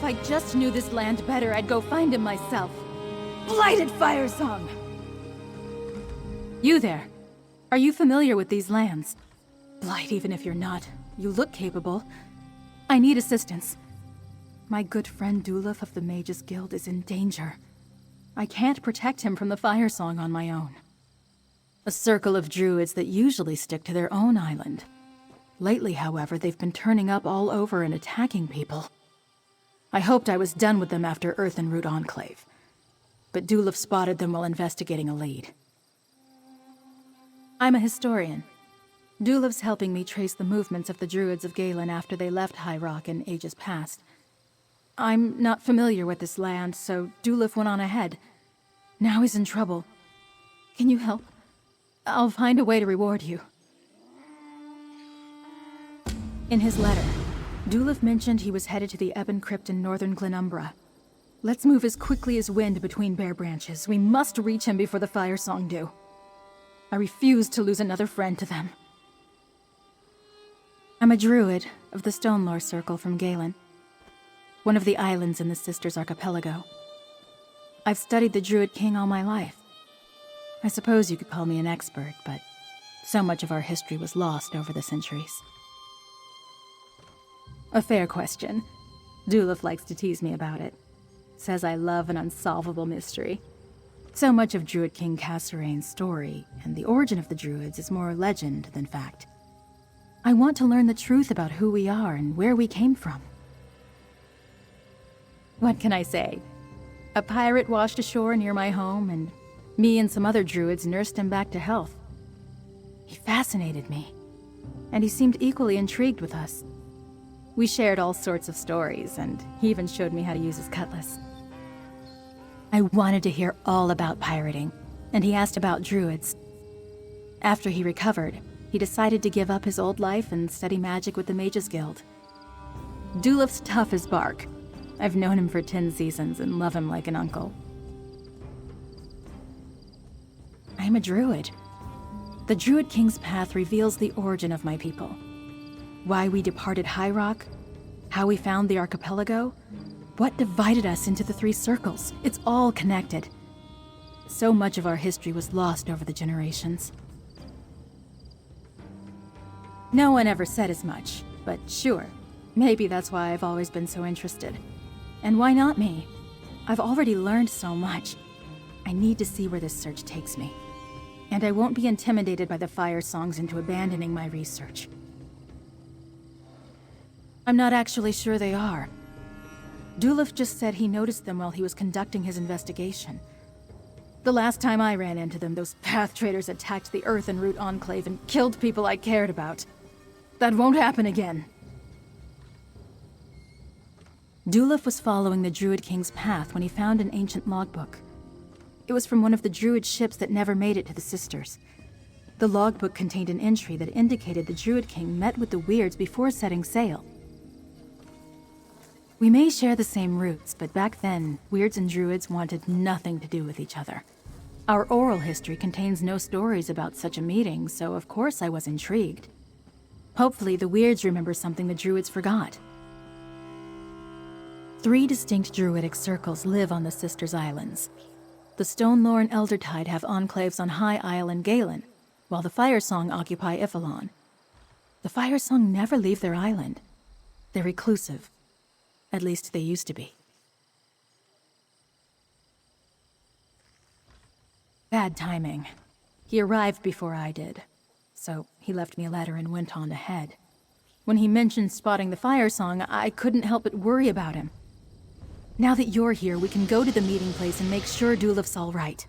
I just knew this land better, I'd go find him myself. Blighted Fire Song! You there. Are you familiar with these lands? Blight, even if you're not. You look capable. I need assistance. My good friend Dulaf of the Mages Guild is in danger. I can't protect him from the Fire Song on my own. A circle of druids that usually stick to their own island. Lately, however, they've been turning up all over and attacking people. I hoped I was done with them after Earthenroot Enclave, but Dulaf spotted them while investigating a lead. I'm a historian. Dulaf's helping me trace the movements of the druids of Galen after they left High Rock in ages past. I'm not familiar with this land, so Dulaf went on ahead. Now he's in trouble. Can you help? I'll find a way to reward you. In his letter, Dulaf mentioned he was headed to the Ebon Crypt in northern Glenumbra. Let's move as quickly as wind between bare branches. We must reach him before the Fire Song do. I refuse to lose another friend to them. I'm a druid of the Stonelore Circle from Galen, one of the islands in the Sisters Archipelago. I've studied the Druid King all my life. I suppose you could call me an expert, but so much of our history was lost over the centuries. A fair question. Dulaf likes to tease me about it. Says I love an unsolvable mystery. So much of Druid King Cassarain's story and the origin of the Druids is more legend than fact. I want to learn the truth about who we are and where we came from. What can I say? A pirate washed ashore near my home, and me and some other druids nursed him back to health. He fascinated me, and he seemed equally intrigued with us. We shared all sorts of stories, and he even showed me how to use his cutlass. I wanted to hear all about pirating, and he asked about druids. After he recovered, he decided to give up his old life and study magic with the Mages Guild. Dulaf's tough as bark. I've known him for 10 seasons and love him like an uncle. I'm a druid. The Druid King's path reveals the origin of my people. Why we departed High Rock, how we found the archipelago, what divided us into the 3 circles. It's all connected. So much of our history was lost over the generations. No one ever said as much, but sure, maybe that's why I've always been so interested. And why not me? I've already learned so much. I need to see where this search takes me. And I won't be intimidated by the Fire Songs into abandoning my research. I'm not actually sure they are. Dulaf just said he noticed them while he was conducting his investigation. The last time I ran into them, those path traders attacked the Earthenroot Enclave and killed people I cared about. That won't happen again. Dulaf was following the Druid King's path when he found an ancient logbook. It was from one of the Druid ships that never made it to the Sisters. The logbook contained an entry that indicated the Druid King met with the Weirds before setting sail. We may share the same roots, but back then, Weirds and Druids wanted nothing to do with each other. Our oral history contains no stories about such a meeting, so of course I was intrigued. Hopefully the Weirds remember something the Druids forgot. 3 distinct Druidic circles live on the Sisters Islands. The Stonelore and Eldertide have enclaves on High Isle and Galen, while the Fire Song occupy Ifalon. The Fire Song never leave their island. They're reclusive. At least they used to be. Bad timing. He arrived before I did, so he left me a letter and went on ahead. When he mentioned spotting the Fire Song, I couldn't help but worry about him. Now that you're here, we can go to the meeting place and make sure Dulaf's all right.